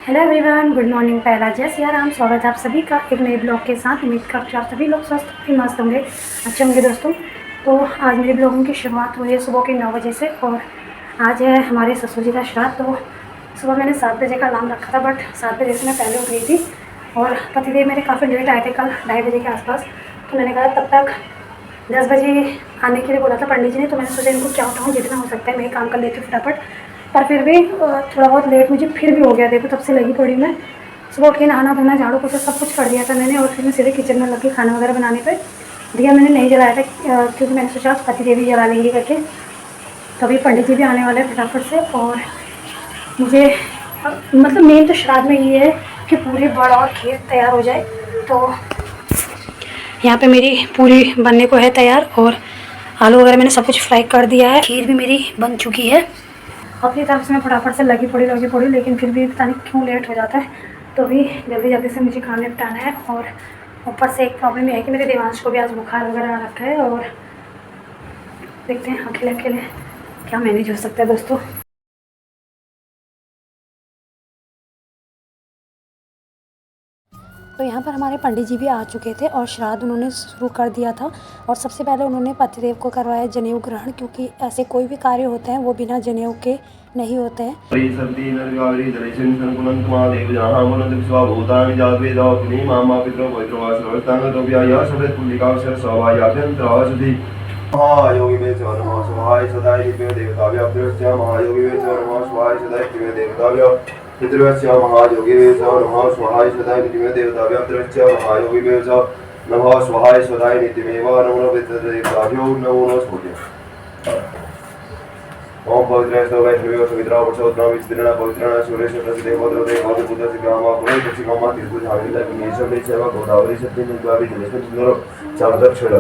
Hello everyone, good morning. पहला जय सिया राम। स्वागत है आप सभी का एक नए ब्लॉग के साथ। उम्मीद करते हैं आप सभी लोग स्वस्थ होंगे, मस्त होंगे, अच्छे होंगे। दोस्तों, तो आज मेरे ब्लॉगिंग की शुरुआत हुई है सुबह के 9 बजे से और आज है हमारे ससुर जी का श्राद्ध। तो सुबह मैंने 7 बजे का अलार्म रखा था, बट 7 बजे से मैं पहले उठ गई थी और पतिदेव मेरे काफ़ी लेट आए थे, कल 2:30 बजे के आसपास। तो मैंने कहा तब तक 10 बजे आने के लिए बोला था पंडित जी ने, तो मैंने सोचा इनको क्या उठाऊँ, जितना हो सकता है मैं काम कर लेती हूँ फटाफट। पर फिर भी थोड़ा बहुत लेट मुझे फिर भी हो गया। देखो, तब से लगी पड़ी मैं। सुबह उठ के नहाना धोना झाड़ू पोछा सब कुछ कर दिया था मैंने और फिर मैं सीधे किचन में लग के खाना वगैरह बनाने पे। दिया मैंने नहीं जलाया था क्योंकि मैंने सोचा पति देवी जला लेंगे करके। तो अभी पंडित जी भी आने वाले हैं फटाफट से। और मुझे मतलब मेन तो श्राद्ध में ये है कि पूरी बड़ा और खीर तैयार हो जाए। तो यहाँ पे मेरी पूरी बनने को है तैयार और आलू वगैरह मैंने सब कुछ फ्राई कर दिया है। खीर भी मेरी बन चुकी है। अपनी तरफ से मैं फटाफट से लगी पड़ी, लेकिन फिर भी पता नहीं क्यों लेट हो जाता है। तो भी जल्दी से मुझे काम निपटाना है। और ऊपर से एक प्रॉब्लम ये है कि मेरे देवांश को भी आज बुखार वगैरह आ रखा है और देखते हैं अकेले अकेले क्या मैनेज हो सकता है। दोस्तों, तो यहाँ पर हमारे पंडित जी भी आ चुके थे और श्राद्ध उन्होंने शुरू कर दिया था। और सबसे पहले उन्होंने पतिदेव को करवाया जनेऊ ग्रहण, क्योंकि ऐसे कोई भी कार्य होते हैं वो बिना जनेऊ के नहीं होते हैं। महायोगी में नमः शिवाय सदाय नित्य देवताभ्य महायोगी में नमः शिवाय सदाय नित्य देवताभ्य पितृभ्य महायोगी में नमः शिवाय सदाय नित्य देवताभ्य महायोगी में नमः शिवाय सदाय नित्यमेव नमो पितृदेवताभ्यो नमो नमः। ओम पवित्र वैष्णव सुमित्रा वर्षोत्तम विस्तीर्ण पवित्र सुरेश देवद्र देवद्र बुद्ध सिग्रामा पुणे दक्षिणामा तिरुपति झाविला विनेशम सेवा गोदावरी सत्य निद्वावी दिनेश सुंदर चावदर छेड़ा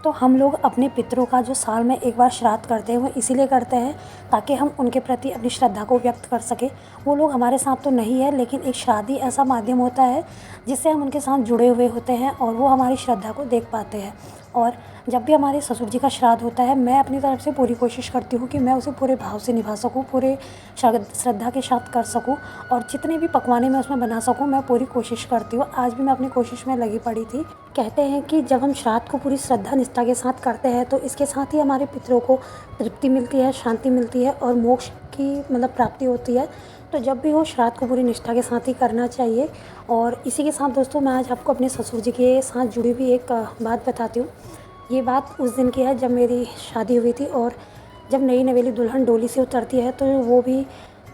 तो हम लोग अपने पितरों का जो साल में एक बार श्राद्ध करते हैं वो इसीलिए करते हैं ताकि हम उनके प्रति अपनी श्रद्धा को व्यक्त कर सकें। वो लोग हमारे साथ तो नहीं है, लेकिन एक शादी ऐसा माध्यम होता है जिससे हम उनके साथ जुड़े हुए होते हैं और वो हमारी श्रद्धा को देख पाते हैं। और जब भी हमारे ससुर जी का श्राद्ध होता है, मैं अपनी तरफ से पूरी कोशिश करती हूँ कि मैं उसे पूरे भाव से निभा सकूँ, पूरे श्रद्धा के साथ कर सकूँ और जितने भी पकवाने मैं उसमें बना सकूँ मैं पूरी कोशिश करती हूँ। आज भी मैं अपनी कोशिश में लगी पड़ी थी। कहते हैं कि जब हम श्राद्ध को पूरी श्रद्धा निष्ठा के साथ करते हैं तो इसके साथ ही हमारे पितरों को तृप्ति मिलती है, शांति मिलती है और मोक्ष की मतलब प्राप्ति होती है। तो जब भी हो श्राद्ध को पूरी निष्ठा के साथ ही करना चाहिए। और इसी के साथ दोस्तों, मैं आज आपको अपने ससुर जी के साथ जुड़ी हुई एक बात बताती हूँ। ये बात उस दिन की है जब मेरी शादी हुई थी और जब नई नवेली दुल्हन डोली से उतरती है तो वो भी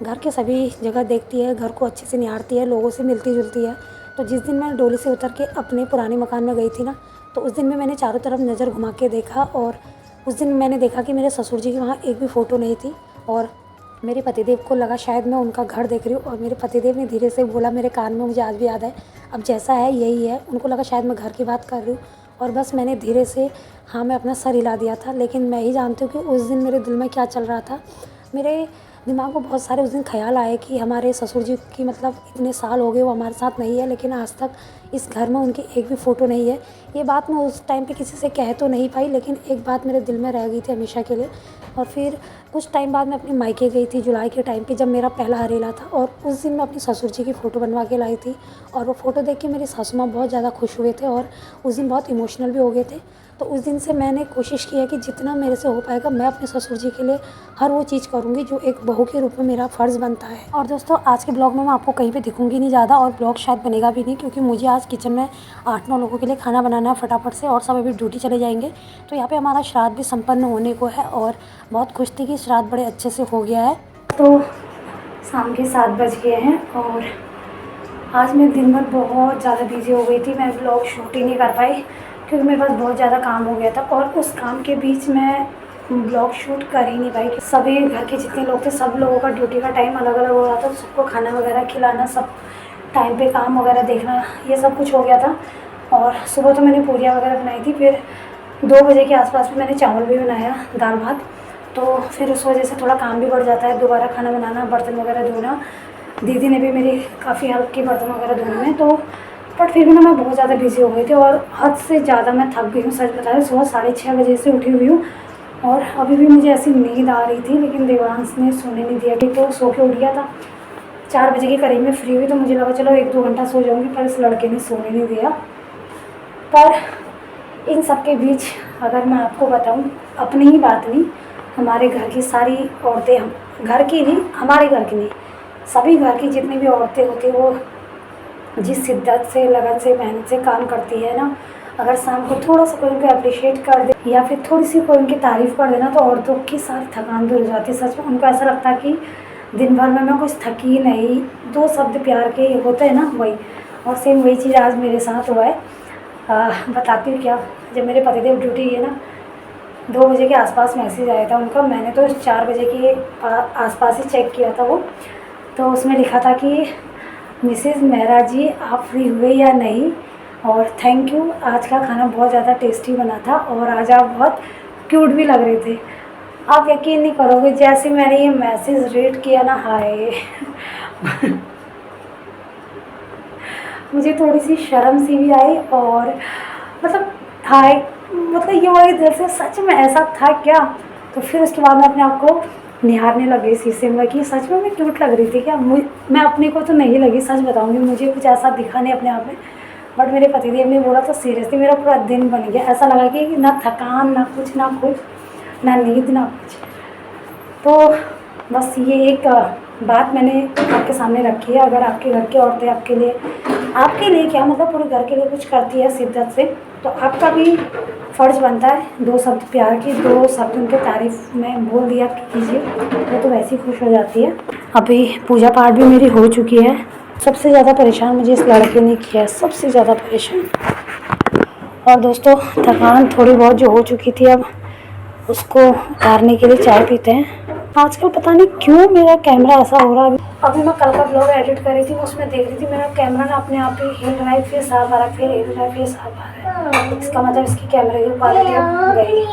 घर के सभी जगह देखती है, घर को अच्छे से निहारती है, लोगों से मिलती जुलती है। तो जिस दिन मैं डोली से उतर के अपने पुराने मकान में गई थी ना, तो उस दिन में मैंने चारों तरफ नज़र घुमा के देखा और उस दिन मैंने देखा कि मेरे ससुर जी की वहाँ एक भी फ़ोटो नहीं थी। और मेरे पतिदेव को लगा शायद मैं उनका घर देख रही हूँ और मेरे पतिदेव ने धीरे से बोला मेरे कान में, मुझे आज भी याद है, अब जैसा है यही है। उनको लगा शायद मैं घर की बात कर रही हूँ और बस मैंने धीरे से हाँ मैं अपना सर हिला दिया था। लेकिन मैं ही जानती हूँ कि उस दिन मेरे दिल में क्या चल रहा था। मेरे दिमाग में बहुत सारे उस दिन ख्याल आए कि हमारे ससुर जी की मतलब इतने साल हो गए वो हमारे साथ नहीं है, लेकिन आज तक इस घर में उनकी एक भी फ़ोटो नहीं है। ये बात मैं उस टाइम पे किसी से कह तो नहीं पाई, लेकिन एक बात मेरे दिल में रह गई थी हमेशा के लिए। और फिर कुछ टाइम बाद मैं अपने मायके गई थी जुलाई के टाइम पे, जब मेरा पहला हरेला था और उस दिन मैं अपनी ससुर जी की फ़ोटो बनवा के लाई थी। और वो फ़ोटो देख के मेरी सासू माँ बहुत ज़्यादा खुश हुए थे और उस दिन बहुत इमोशनल भी हो गए थे। तो उस दिन से मैंने कोशिश की है कि जितना मेरे से हो पाएगा मैं अपने ससुर जी के लिए हर वो चीज़ करूँगी जो एक बहू के रूप में मेरा फ़र्ज़ बनता है। और दोस्तों, आज के ब्लॉग में मैं आपको कहीं पे दिखूंगी नहीं ज़्यादा और ब्लॉग शायद बनेगा भी नहीं, क्योंकि मुझे आज किचन में 8-9 लोगों के लिए खाना बनाना है फटाफट से और सब अभी ड्यूटी चले जाएंगे। तो यहाँ पर हमारा श्राद्ध भी संपन्न होने को है और बहुत खुश थी कि श्राद्ध बड़े अच्छे से हो गया है। तो शाम के 7 बज गए हैं और आज मैं दिन भर बहुत ज़्यादा बिजी हो गई थी। मैं ब्लॉग शूट ही नहीं कर पाई क्योंकि मेरे पास बहुत ज़्यादा काम हो गया था और उस काम के बीच मैं ब्लॉग शूट कर ही नहीं पाई। सभी घर के जितने लोग थे सब लोगों का ड्यूटी का टाइम अलग अलग हो रहा था, तो सबको खाना वगैरह खिलाना, सब टाइम पे काम वगैरह देखना, ये सब कुछ हो गया था। और सुबह तो मैंने पूरियाँ वगैरह बनाई थी, फिर 2 बजे के आसपास में मैंने चावल भी बनाया, दाल भात। तो फिर उस वजह से थोड़ा काम भी बढ़ जाता है, दोबारा खाना बनाना, बर्तन वगैरह धोना। दीदी ने भी मेरी काफ़ी हेल्प की बर्तन वगैरह धोने में। तो बट फिर भी ना मैं बहुत ज़्यादा बिजी हो गई थी और हद से ज़्यादा मैं थक गई हूँ। सच बता रही हूँ, सुबह 6:30 बजे से उठी हुई हूँ और अभी भी मुझे ऐसी नींद आ रही थी, लेकिन देवांश ने सोने नहीं दिया कि तो सो के उठ गया था। 4 बजे के करीब में फ्री हुई तो मुझे लगा चलो 1-2 घंटा सो जाऊँगी, पर इस लड़के ने सोने नहीं दिया। पर इन सब के बीच अगर मैं आपको बताऊँ, अपनी ही बात नहीं, हमारे घर की सारी औरतें, हम घर की नहीं, हमारे घर की नहीं, सभी घर की जितनी भी औरतें होती हैं वो जिस शिद्दत से, लगन से, मेहनत से काम करती है ना, अगर शाम को थोड़ा सा कोई उनको अप्रिशिएट कर दे या फिर थोड़ी सी कोई उनकी तारीफ़ कर देना, तो औरतों की सारी थकान दूर हो जाती है। सच में उनको ऐसा लगता है कि दिन भर में मैं कुछ थकी नहीं। 2 शब्द प्यार के होते हैं ना, वही। और सेम वही चीज़ आज मेरे साथ हुआ है। बताती हूँ क्या। जब मेरे पतिदेव ड्यूटी है ना, 2 बजे के आसपास मैसेज आया था उनका। मैंने तो 4 बजे के आसपास ही चेक किया था वो, तो उसमें लिखा था कि मिसेज़ मेहरा जी आप फ्री हुए या नहीं, और थैंक यू, आज का खाना बहुत ज़्यादा टेस्टी बना था और आज आप बहुत क्यूट भी लग रहे थे। आप यकीन नहीं करोगे, जैसे मैंने ये मैसेज रीड किया ना, हाय मुझे थोड़ी सी शर्म सी भी आई और मतलब हाय, मतलब ये वही दिल से सच में ऐसा था क्या। तो फिर उसके बाद मैं अपने आप को निहारने लगी शीशे में कि सच में मैं क्यूट लग रही थी क्या। मैं अपने को तो नहीं लगी, सच बताऊंगी, मुझे कुछ ऐसा दिखा नहीं अपने आप में। बट मेरे पतिदेव ने बोला तो सीरियसली मेरा पूरा दिन बन गया। ऐसा लगा कि ना थकान, ना कुछ, ना नींद, ना कुछ। तो बस ये एक बात मैंने आपके सामने रखी है। अगर आपके घर की औरतें आपके लिए क्या, मतलब पूरे घर के लिए कुछ करती है शिद्दत से, तो आपका भी फ़र्ज़ बनता है 2 शब्द प्यार की, 2 शब्द उनके तारीफ़ में बोल दिया कीजिए, वो तो वैसे ही खुश हो जाती है। अभी पूजा पाठ भी मेरी हो चुकी है। सबसे ज़्यादा परेशान मुझे इस लड़के ने किया है, सबसे ज़्यादा परेशान। और दोस्तों, थकान थोड़ी बहुत जो हो चुकी थी, अब उसको उतारने के लिए चाय पीते हैं। आजकल पता नहीं क्यों मेरा कैमरा ऐसा हो रहा है। अभी मैं कल का ब्लॉग एडिट कर रही थी, उसमें देख रही थी मेरा कैमरा ना अपने आप ही हिल रहा है, फिर साफ आ रहा है, फिर हिल रहा है, फिर साफ आ रहा है। इसका मतलब इसकी कैमरे की क्वालिटी अब गई।